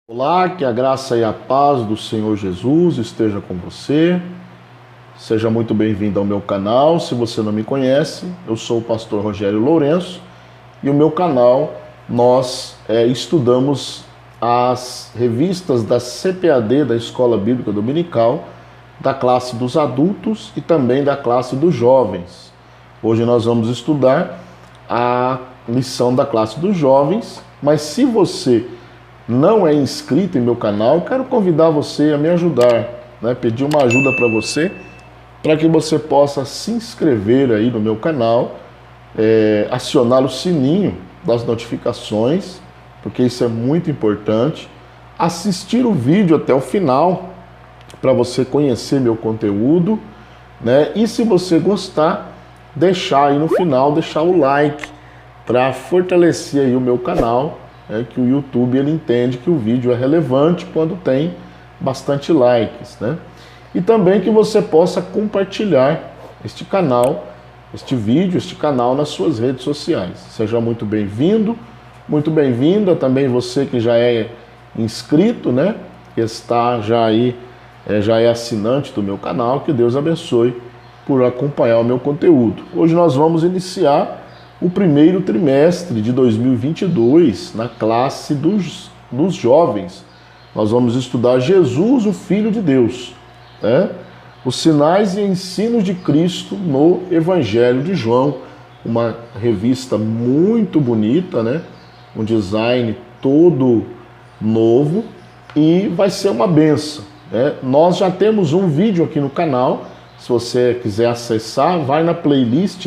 Olá, que a graça e a paz do Senhor Jesus esteja com você. Seja muito bem-vindo ao meu canal. Se você não me conhece, eu sou o pastor Rogério Lourenço e o meu canal nós estudamos as revistas da CPAD, da Escola Bíblica Dominical, da classe dos adultos e também da classe dos jovens. Hoje nós vamos estudar a lição da classe dos jovens, mas se você não é inscrito em meu canal, eu quero convidar você a me ajudar, pedir uma ajuda para você, para que você possa se inscrever aí no meu canal, acionar o sininho das notificações, porque isso é muito importante, assistir o vídeo até o final, para você conhecer meu conteúdo, e se você gostar, deixar aí no final, deixar o like, para fortalecer aí o meu canal, que o YouTube ele entende que o vídeo é relevante quando tem bastante likes, E também que você possa compartilhar este canal, este vídeo, este canal nas suas redes sociais. Seja muito bem-vindo, muito bem-vinda também você que já é inscrito, que está já aí, já é assinante do meu canal. Que Deus abençoe por acompanhar o meu conteúdo. Hoje nós vamos iniciar o primeiro trimestre de 2022 na classe dos jovens. Nós vamos estudar Jesus, o Filho de Deus, os sinais e ensinos de Cristo no Evangelho de João, uma revista muito bonita, um design todo novo e vai ser uma benção. Nós já temos um vídeo aqui no canal, se você quiser acessar, vai na playlist,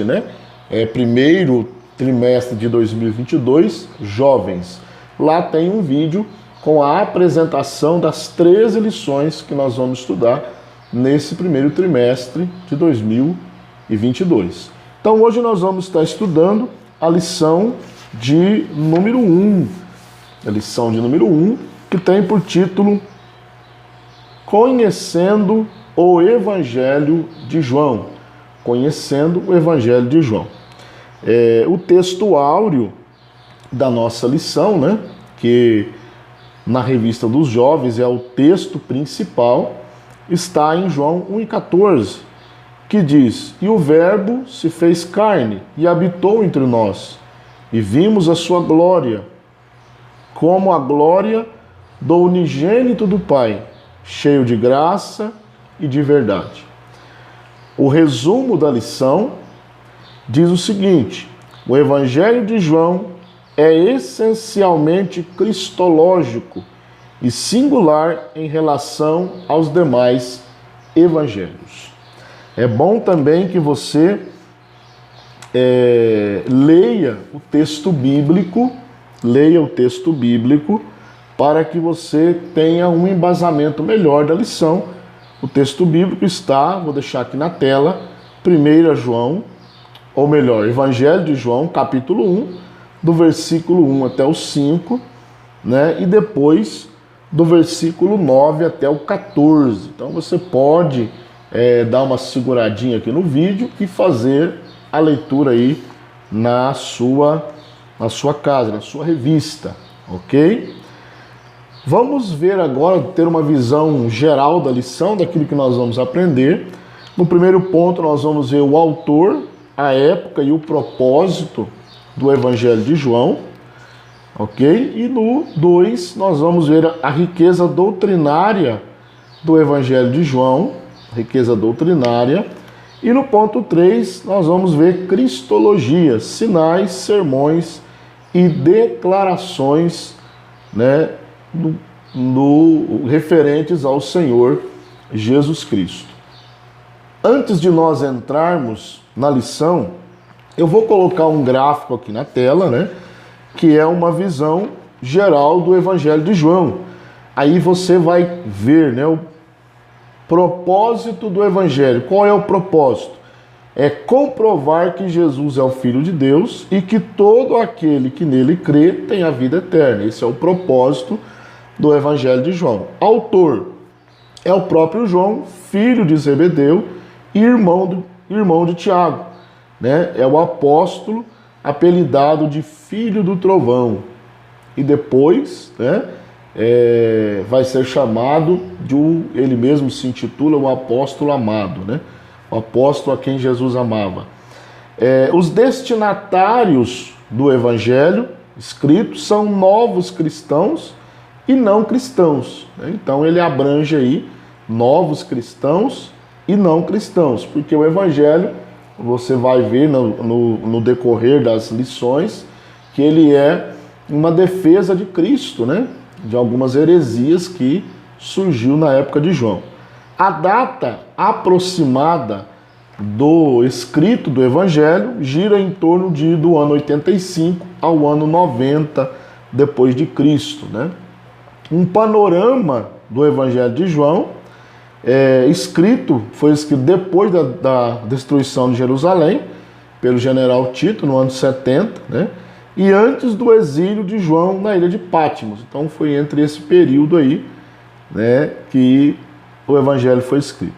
primeiro trimestre de 2022, jovens. Lá tem um vídeo com a apresentação das 13 lições que nós vamos estudar nesse primeiro trimestre de 2022. Então hoje nós vamos estar estudando a lição de número 1. A lição de número 1, que tem por título Conhecendo o Evangelho de João. Conhecendo o Evangelho de João. O texto áureo da nossa lição, que na revista dos jovens é o texto principal, está em João 1,14, que diz: E o Verbo se fez carne e habitou entre nós, e vimos a sua glória, como a glória do unigênito do Pai, cheio de graça e de verdade. O resumo da lição diz o seguinte: o Evangelho de João é essencialmente cristológico e singular em relação aos demais evangelhos. É bom também que você leia o texto bíblico, para que você tenha um embasamento melhor da lição. O texto bíblico está, vou deixar aqui na tela, 1 João, ou melhor, Evangelho de João, capítulo 1, do versículo 1 até o 5, e depois do versículo 9 até o 14. Então você pode dar uma seguradinha aqui no vídeo e fazer a leitura aí na sua casa, na sua revista, ok? Vamos ver agora, ter uma visão geral da lição, daquilo que nós vamos aprender. No primeiro ponto nós vamos ver o autor, a época e o propósito do Evangelho de João, ok? E no 2 nós vamos ver a riqueza doutrinária do Evangelho de João, riqueza doutrinária. E no ponto 3 nós vamos ver cristologia, sinais, sermões e declarações, referentes ao Senhor Jesus Cristo. Antes de nós entrarmos na lição, eu vou colocar um gráfico aqui na tela, que é uma visão geral do Evangelho de João. Aí você vai ver, o propósito do Evangelho. Qual é o propósito? É comprovar que Jesus é o Filho de Deus e que todo aquele que nele crê tem a vida eterna. Esse é o propósito do Evangelho de João. Autor é o próprio João, filho de Zebedeu e irmão de Tiago. É o apóstolo apelidado de Filho do Trovão. E depois, vai ser chamado ele mesmo se intitula o apóstolo amado, né? O apóstolo a quem Jesus amava. Os destinatários do evangelho escrito são novos cristãos e não cristãos, né? Então ele abrange aí novos cristãos e não cristãos, porque o evangelho, você vai ver no decorrer das lições, que ele é uma defesa de Cristo, né? De algumas heresias que surgiu na época de João. A data aproximada do escrito do Evangelho gira em torno do ano 85 ao ano 90 depois de Cristo, né? Um panorama do Evangelho de João foi escrito depois da destruição de Jerusalém pelo general Tito no ano 70, né? E antes do exílio de João na ilha de Patmos. Então foi entre esse período aí, né, que o Evangelho foi escrito.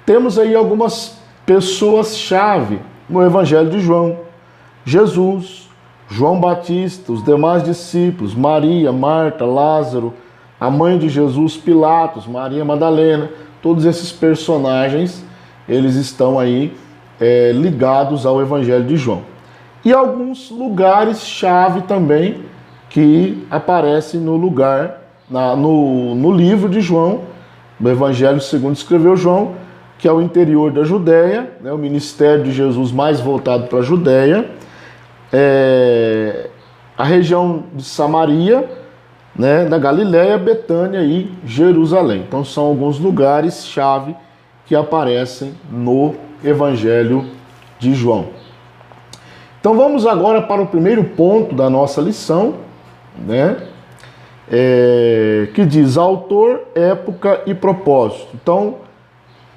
Temos aí algumas pessoas-chave no Evangelho de João: Jesus, João Batista, os demais discípulos, Maria, Marta, Lázaro, a mãe de Jesus, Pilatos, Maria Madalena. Todos esses personagens, eles estão aí ligados ao Evangelho de João. E alguns lugares-chave também que aparecem no livro de João, do Evangelho segundo escreveu João, que é o interior da Judéia, né, o ministério de Jesus mais voltado para a Judéia, a região de Samaria, né, da Galiléia, Betânia e Jerusalém. Então são alguns lugares-chave que aparecem no Evangelho de João. Então vamos agora para o primeiro ponto da nossa lição, né? Que diz autor, época e propósito. Então,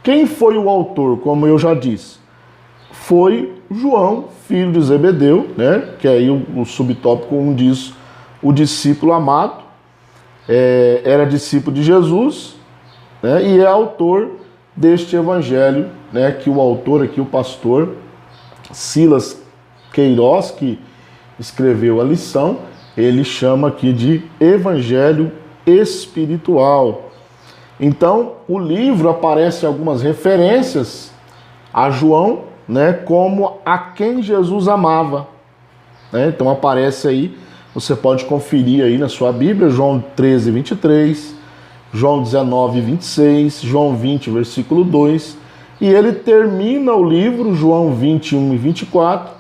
quem foi o autor, como eu já disse? Foi João, filho de Zebedeu, né? Que aí o subtópico 1 diz o discípulo amado, era discípulo de Jesus, né? E é autor deste evangelho, né? Que o autor aqui, o pastor Silas Queiroz, que escreveu a lição, ele chama aqui de evangelho espiritual. Então, o livro aparece algumas referências a João, né, como a quem Jesus amava, né? Então aparece aí, você pode conferir aí na sua Bíblia, João 13, 23, João 19, 26, João 20, versículo 2, e ele termina o livro, João 21 e 24,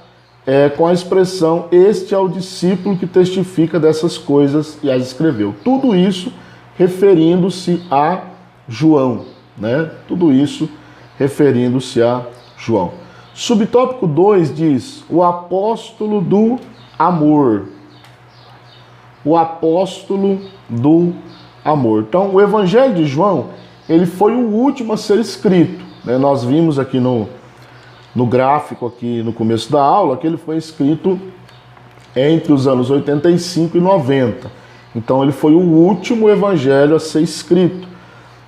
com a expressão: este é o discípulo que testifica dessas coisas e as escreveu. Tudo isso referindo-se a João, né? Tudo isso referindo-se a João. Subtópico 2 diz: o apóstolo do amor. O apóstolo do amor. Então, o Evangelho de João, ele foi o último a ser escrito, né? Nós vimos aqui no gráfico aqui no começo da aula, que ele foi escrito entre os anos 85 e 90. Então ele foi o último evangelho a ser escrito.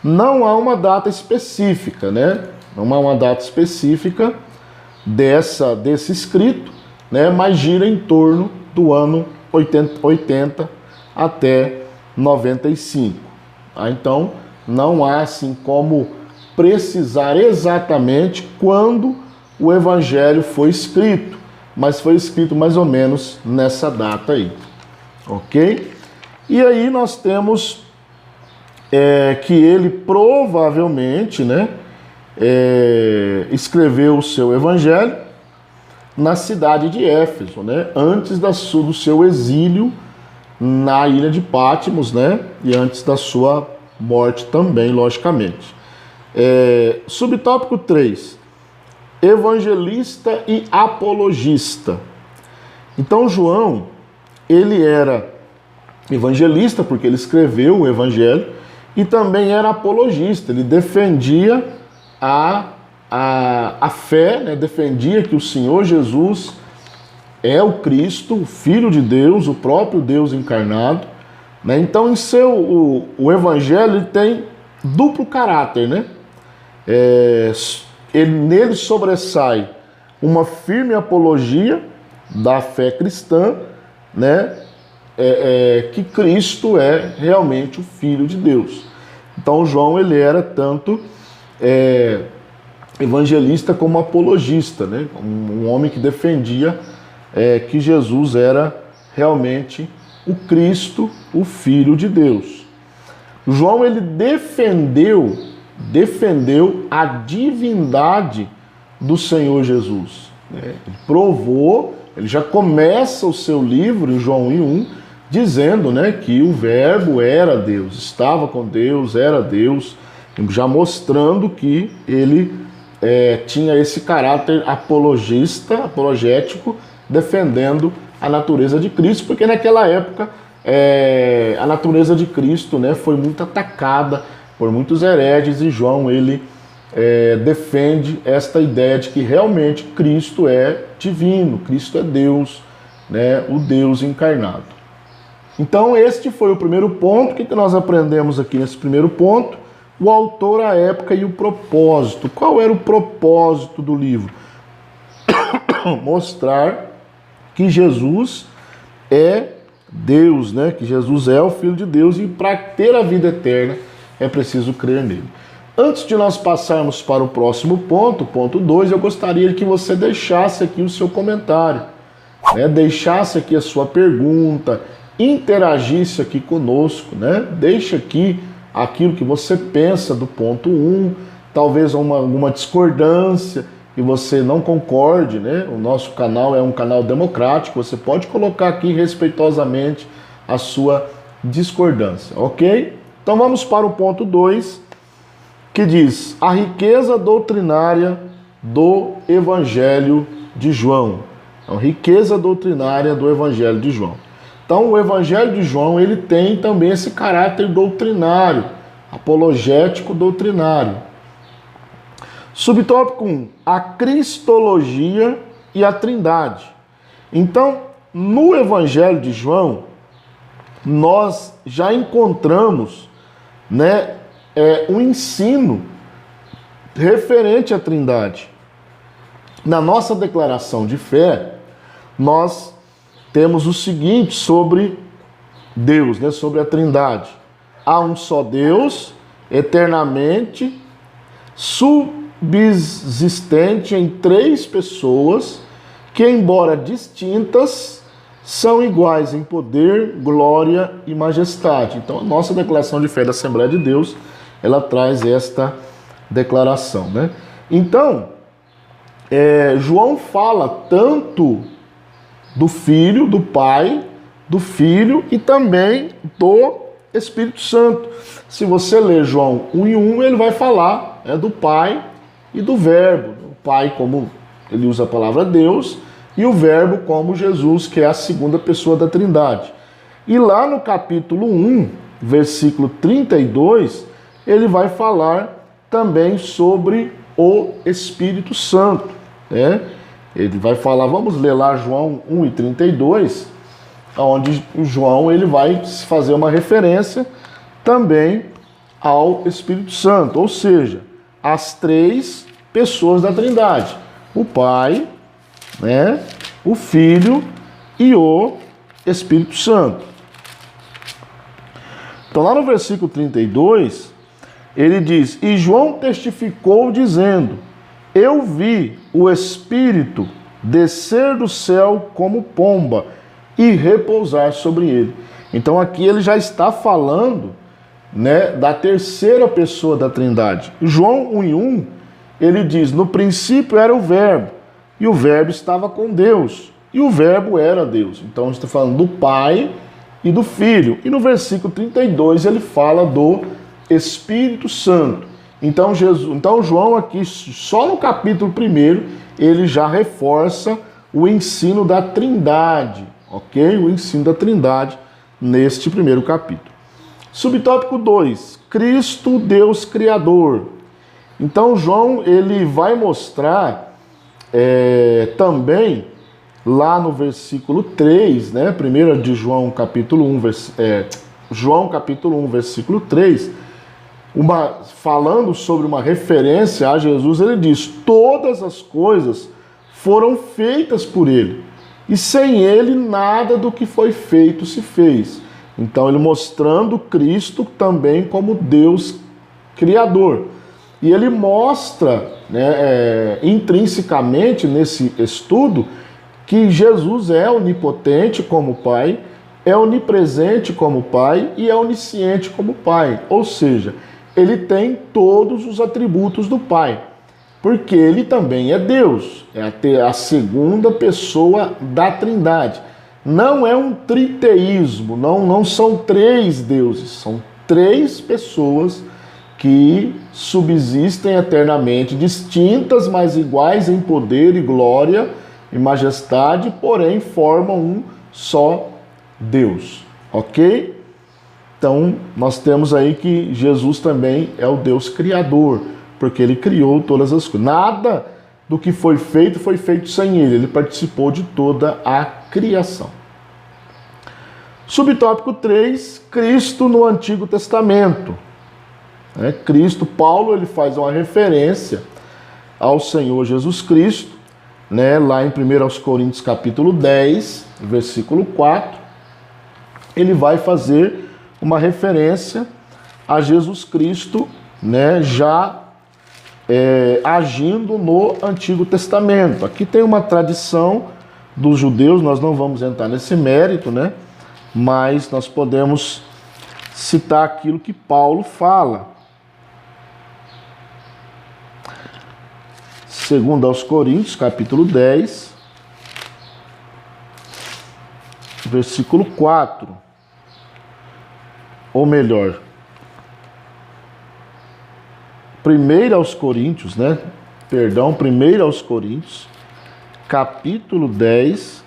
Não há uma data específica, né? Não há uma data específica desse escrito, né? Mas gira em torno do ano 80 até 95. Então não há assim como precisar exatamente quando o evangelho foi escrito, mas foi escrito mais ou menos nessa data aí, ok? E aí nós temos que ele provavelmente, né, escreveu o seu evangelho na cidade de Éfeso, né, antes do seu exílio na ilha de Patmos, né, e antes da sua morte também, logicamente. Subtópico 3. Evangelista e apologista. Então João, ele era evangelista porque ele escreveu o evangelho e também era apologista, ele defendia a fé, né? Defendia que o Senhor Jesus é o Cristo, o Filho de Deus, o próprio Deus encarnado, né? Então o evangelho ele tem duplo caráter, né? Nele sobressai uma firme apologia da fé cristã, né? que Cristo é realmente o Filho de Deus. Então João ele era tanto evangelista como apologista, né? Um homem que defendia que Jesus era realmente o Cristo, o Filho de Deus. João ele defendeu a divindade do Senhor Jesus. Ele provou, ele já começa o seu livro, em João 1, dizendo, né, que o Verbo era Deus, estava com Deus, era Deus, já mostrando que ele tinha esse caráter apologético, defendendo a natureza de Cristo, porque naquela época a natureza de Cristo, né, foi muito atacada por muitos hereges, e João ele defende esta ideia de que realmente Cristo é divino, Cristo é Deus, né, o Deus encarnado. Então este foi o primeiro ponto. O que nós aprendemos aqui nesse primeiro ponto? O autor, a época e o propósito. Qual era o propósito do livro? Mostrar que Jesus é Deus, né? Que Jesus é o Filho de Deus, e para ter a vida eterna é preciso crer nele. Antes de nós passarmos para o próximo ponto, ponto 2, eu gostaria que você deixasse aqui o seu comentário, né? Deixasse aqui a sua pergunta, interagisse aqui conosco, né? Deixa aqui aquilo que você pensa do ponto 1, talvez alguma discordância e você não concorde, né? O nosso canal é um canal democrático, você pode colocar aqui respeitosamente a sua discordância, ok? Então vamos para o ponto 2, que diz a riqueza doutrinária do Evangelho de João. Então, riqueza doutrinária do Evangelho de João. Então, o Evangelho de João ele tem também esse caráter doutrinário, apologético doutrinário. Subtópico 1, a Cristologia e a Trindade. Então, no Evangelho de João, nós já encontramos, né, um ensino referente à Trindade. Na nossa declaração de fé, nós temos o seguinte sobre Deus, né, sobre a Trindade. Há um só Deus, eternamente subsistente em três pessoas, que, embora distintas, são iguais em poder, glória e majestade. Então, a nossa declaração de fé da Assembleia de Deus, ela traz esta declaração, né? Então, João fala tanto do Filho, do Pai, do Filho e também do Espírito Santo. Se você ler João 1:1, ele vai falar do Pai e do Verbo. O Pai, como ele usa a palavra Deus, e o Verbo como Jesus, que é a segunda pessoa da Trindade. E lá no capítulo 1, versículo 32, ele vai falar também sobre o Espírito Santo, né? Ele vai falar, vamos ler lá João 1:32, onde João ele vai fazer uma referência também ao Espírito Santo, ou seja, as três pessoas da Trindade: o Pai, né, o Filho e o Espírito Santo. Então lá no versículo 32, ele diz: e João testificou dizendo: eu vi o Espírito descer do céu como pomba e repousar sobre ele. Então aqui ele já está falando, né, da terceira pessoa da Trindade. João 1:1, ele diz: no princípio era o Verbo, e o Verbo estava com Deus, e o Verbo era Deus. Então a gente está falando do Pai e do Filho. E no versículo 32 ele fala do Espírito Santo. Então João aqui, só no capítulo 1, ele já reforça o ensino da Trindade, ok? O ensino da Trindade neste primeiro capítulo. Subtópico 2, Cristo, Deus Criador. Então João ele vai mostrar também lá no versículo 3, né? 1 de João capítulo 1, João capítulo 1, versículo 3, falando sobre uma referência a Jesus, ele diz: todas as coisas foram feitas por ele, e sem ele nada do que foi feito se fez. Então ele mostrando Cristo também como Deus Criador. E ele mostra, né, intrinsecamente nesse estudo que Jesus é onipotente como Pai, é onipresente como Pai e é onisciente como Pai. Ou seja, ele tem todos os atributos do Pai, porque ele também é Deus, é a segunda pessoa da Trindade. Não é um triteísmo, não são três deuses, são três pessoas que subsistem eternamente, distintas, mas iguais em poder e glória e majestade, porém formam um só Deus, ok? Então, nós temos aí que Jesus também é o Deus Criador, porque ele criou todas as coisas. Nada do que foi feito sem ele. Ele participou de toda a criação. Subtópico 3, Cristo no Antigo Testamento. Cristo, Paulo, ele faz uma referência ao Senhor Jesus Cristo, né, lá em 1 Coríntios capítulo 10, versículo 4, ele vai fazer uma referência a Jesus Cristo, né, já agindo no Antigo Testamento. Aqui tem uma tradição dos judeus, nós não vamos entrar nesse mérito, né, mas nós podemos citar aquilo que Paulo fala. Segundo aos Coríntios, capítulo 10, versículo 4. Ou melhor, 1 aos Coríntios, né? Perdão, 1 aos Coríntios, capítulo 10,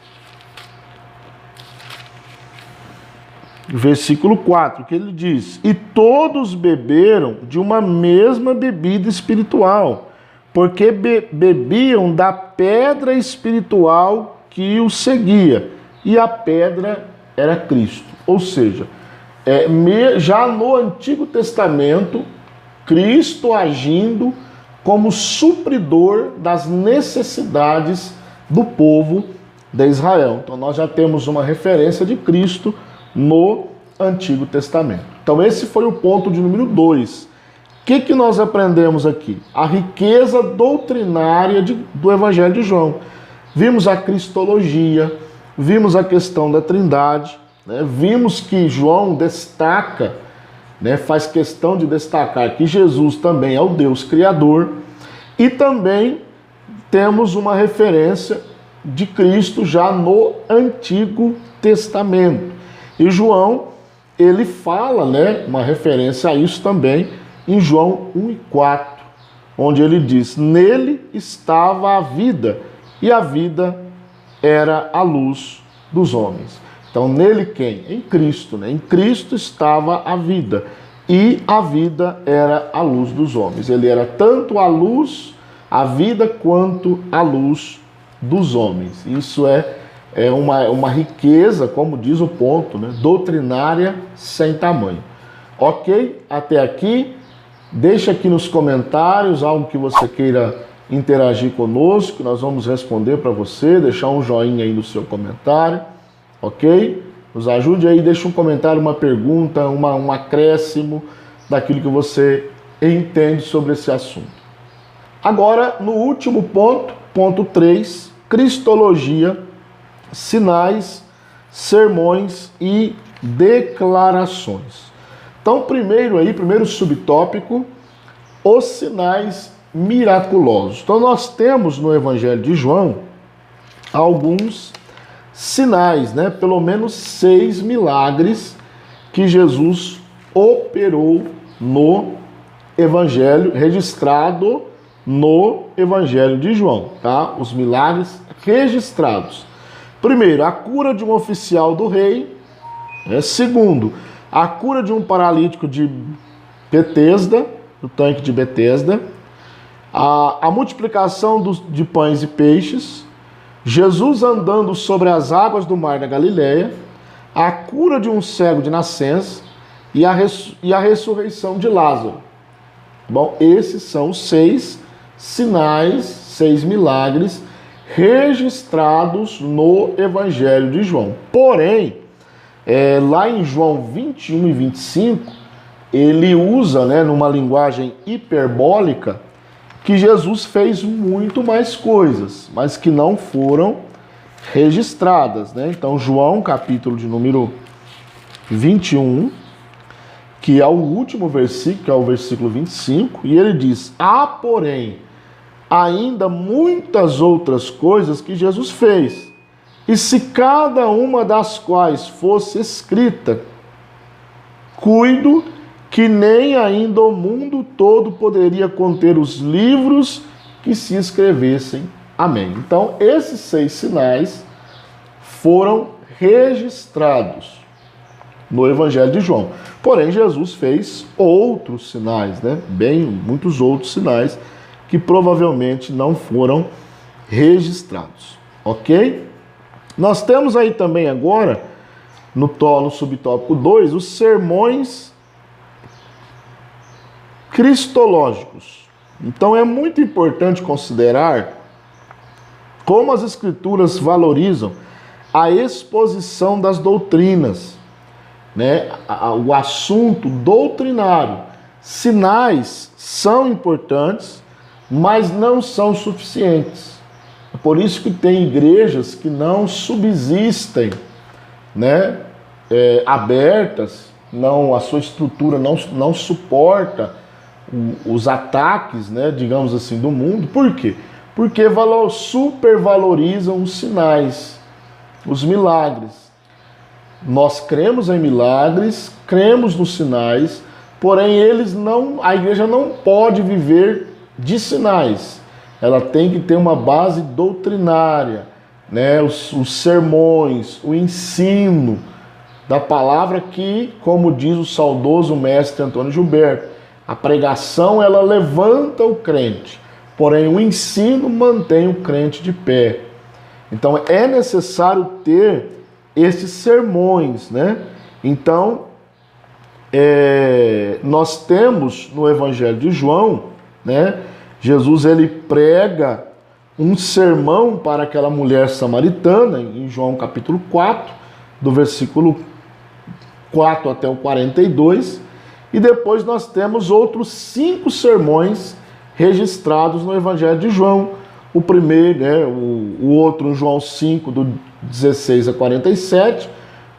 versículo 4, que ele diz: e todos beberam de uma mesma bebida espiritual, porque bebiam da pedra espiritual que os seguia, e a pedra era Cristo. Ou seja, já no Antigo Testamento, Cristo agindo como supridor das necessidades do povo de Israel. Então nós já temos uma referência de Cristo no Antigo Testamento. Então esse foi o ponto de número 2. O que nós aprendemos aqui? A riqueza doutrinária do Evangelho de João. Vimos a cristologia, vimos a questão da Trindade, né? Vimos que João destaca, né, faz questão de destacar que Jesus também é o Deus Criador, e também temos uma referência de Cristo já no Antigo Testamento. E João, ele fala, né, uma referência a isso também, em João 1:4, onde ele diz: nele estava a vida, e a vida era a luz dos homens. Então, nele quem? Em Cristo, né? Em Cristo estava a vida, e a vida era a luz dos homens. Ele era tanto a luz, a vida, quanto a luz dos homens. Isso é uma riqueza, como diz o ponto, né, doutrinária sem tamanho. Ok? Até aqui. Deixa aqui nos comentários algo que você queira interagir conosco, nós vamos responder para você, deixar um joinha aí no seu comentário, ok? Nos ajude aí, deixa um comentário, uma pergunta, um acréscimo daquilo que você entende sobre esse assunto. Agora, no último ponto, ponto 3, Cristologia, sinais, sermões e declarações. Então, primeiro subtópico, os sinais miraculosos. Então, nós temos no Evangelho de João alguns sinais, né? Pelo menos 6 milagres que Jesus operou no Evangelho, registrado no Evangelho de João, tá? Os milagres registrados. Primeiro, a cura de um oficial do rei. Segundo, a cura de um paralítico de Betesda, do tanque de Betesda, a multiplicação de pães e peixes, Jesus andando sobre as águas do mar da Galileia, a cura de um cego de nascença e a ressurreição de Lázaro. Bom, esses são os 6 sinais, 6 milagres registrados no Evangelho de João. Porém, lá em João 21 e 25, ele usa, numa linguagem hiperbólica, que Jesus fez muito mais coisas, mas que não foram registradas. Então, João, capítulo de número 21, que é o último versículo, que é o versículo 25, e ele diz: há, porém, ainda muitas outras coisas que Jesus fez, e se cada uma das quais fosse escrita, cuido que nem ainda o mundo todo poderia conter os livros que se escrevessem. Amém. Então, esses 6 sinais foram registrados no Evangelho de João. Porém, Jesus fez outros sinais, muitos outros sinais que provavelmente não foram registrados. Ok? Nós temos aí também agora, no subtópico 2, os sermões cristológicos. Então é muito importante considerar como as Escrituras valorizam a exposição das doutrinas, o assunto doutrinário. Sinais são importantes, mas não são suficientes. É por isso que tem igrejas que não subsistem, abertas, a sua estrutura não suporta os ataques, digamos assim, do mundo. Por quê? Porque supervalorizam os sinais, os milagres. Nós cremos em milagres, cremos nos sinais, porém a igreja não pode viver de sinais. Ela tem que ter uma base doutrinária, os sermões, o ensino da palavra que, como diz o saudoso mestre Antônio Gilberto, a pregação ela levanta o crente, porém o ensino mantém o crente de pé. Então é necessário ter esses sermões, Então, nós temos no Evangelho de João, Jesus ele prega um sermão para aquela mulher samaritana, em João capítulo 4, do versículo 4 até o 42, e depois nós temos outros 5 sermões registrados no Evangelho de João. O primeiro, o outro em João 5, do 16 a 47,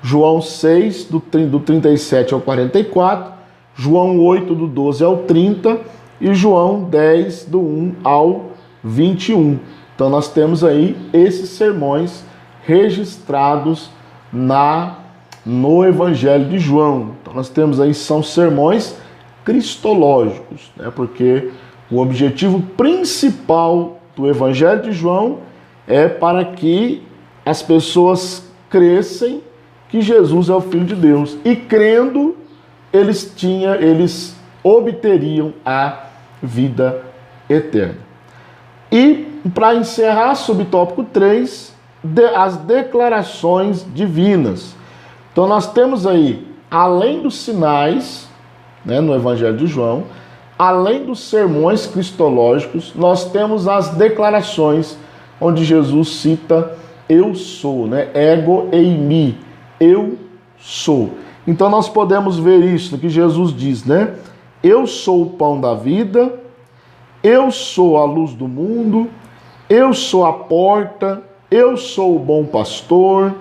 João 6, do 37 ao 44, João 8, do 12 ao 30, e João 10, do 1 ao 21. Então nós temos aí esses sermões registrados no Evangelho de João. Então nós temos aí, são sermões cristológicos, porque o objetivo principal do Evangelho de João é para que as pessoas cresçam que Jesus é o Filho de Deus. E crendo, eles obteriam a vida eterna. E para encerrar, subtópico 3, as declarações divinas. Então nós temos aí, além dos sinais, no Evangelho de João, além dos sermões cristológicos, nós temos as declarações, onde Jesus cita eu sou, ego eimi, eu sou. Então nós podemos ver isso, que Jesus diz, eu sou o pão da vida, eu sou a luz do mundo, eu sou a porta, eu sou o bom pastor,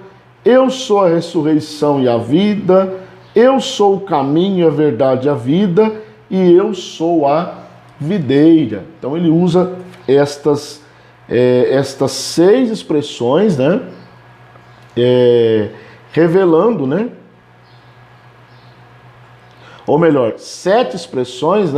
eu sou a ressurreição e a vida, eu sou o caminho, a verdade e a vida, e eu sou a videira. Então ele usa estas 6 expressões, revelando, ou melhor, 7 expressões,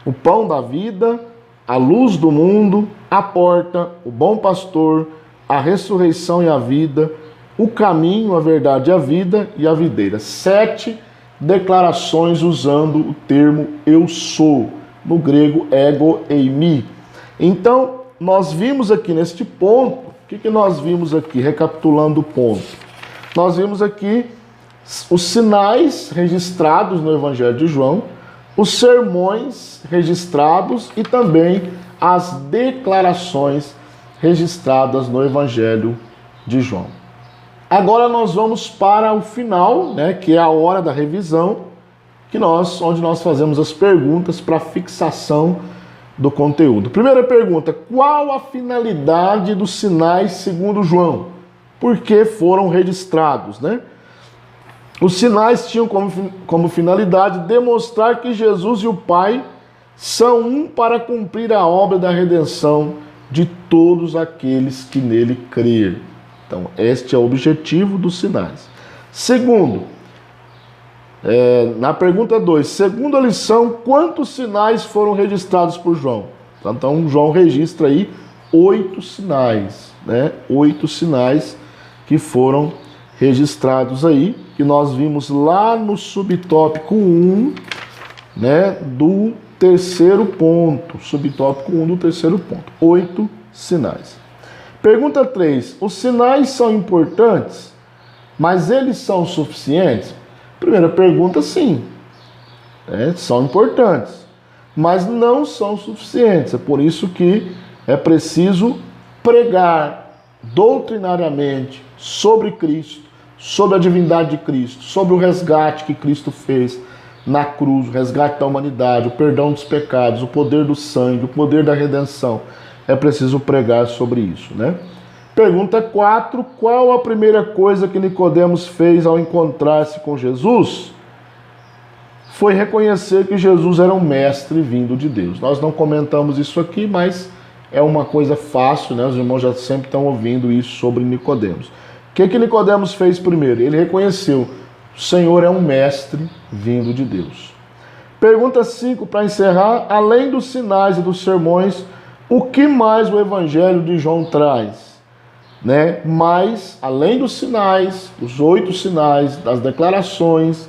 o pão da vida, a luz do mundo, a porta, o bom pastor, a ressurreição e a vida, o caminho, a verdade e a vida, e a videira. 7 declarações usando o termo eu sou, no grego ego eimi. Então, nós vimos aqui neste ponto, o que nós vimos aqui, recapitulando o ponto? Nós vimos aqui os sinais registrados no Evangelho de João, os sermões registrados e também as declarações registradas no Evangelho de João. Agora nós vamos para o final, né, que é a hora da revisão, onde nós fazemos as perguntas para fixação do conteúdo. Primeira pergunta: qual a finalidade dos sinais segundo João? Por que foram registrados, né? Os sinais tinham como finalidade demonstrar que Jesus e o Pai são um para cumprir a obra da redenção de todos aqueles que nele crerem. Então, este é o objetivo dos sinais. Segundo, na pergunta 2, segundo a lição, quantos sinais foram registrados por João? Então, João registra aí 8 sinais, né? 8 sinais que foram registrados aí, que nós vimos lá no subtópico 1, né, do terceiro ponto. Subtópico 1 do terceiro ponto. 8 sinais. Pergunta 3. Os sinais são importantes, mas eles são suficientes? Primeira pergunta, sim. São importantes, mas não são suficientes. É por isso que é preciso pregar doutrinariamente sobre Cristo, sobre a divindade de Cristo, sobre o resgate que Cristo fez na cruz, o resgate da humanidade, o perdão dos pecados, o poder do sangue, o poder da redenção. É preciso pregar sobre isso, né? Pergunta 4. Qual a primeira coisa que Nicodemos fez ao encontrar-se com Jesus? Foi reconhecer que Jesus era um mestre vindo de Deus. Nós não comentamos isso aqui, mas é uma coisa fácil, né? Os irmãos já sempre estão ouvindo isso sobre Nicodemos. O que Nicodemos fez primeiro? Ele reconheceu: o Senhor é um mestre vindo de Deus. Pergunta 5, para encerrar: além dos sinais e dos sermões, o que mais o Evangelho de João traz? Né? Mas, além dos sinais, os 8 sinais, das declarações,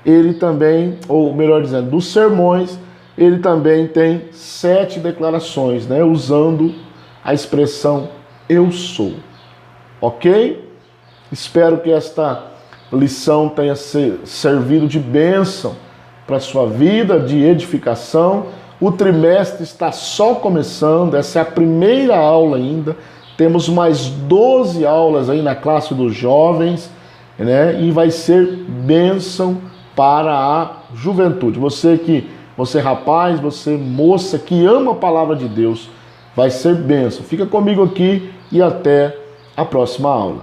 ele também, ou melhor dizendo, dos sermões, ele também tem 7 declarações, né? Usando a expressão eu sou. Ok? Espero que esta lição tenha servido de bênção para a sua vida, de edificação. O trimestre está só começando, essa é a primeira aula ainda. Temos mais 12 aulas aí na classe dos jovens, né? E vai ser bênção para a juventude. Você rapaz, você moça que ama a palavra de Deus, vai ser bênção. Fica comigo aqui e até a próxima aula.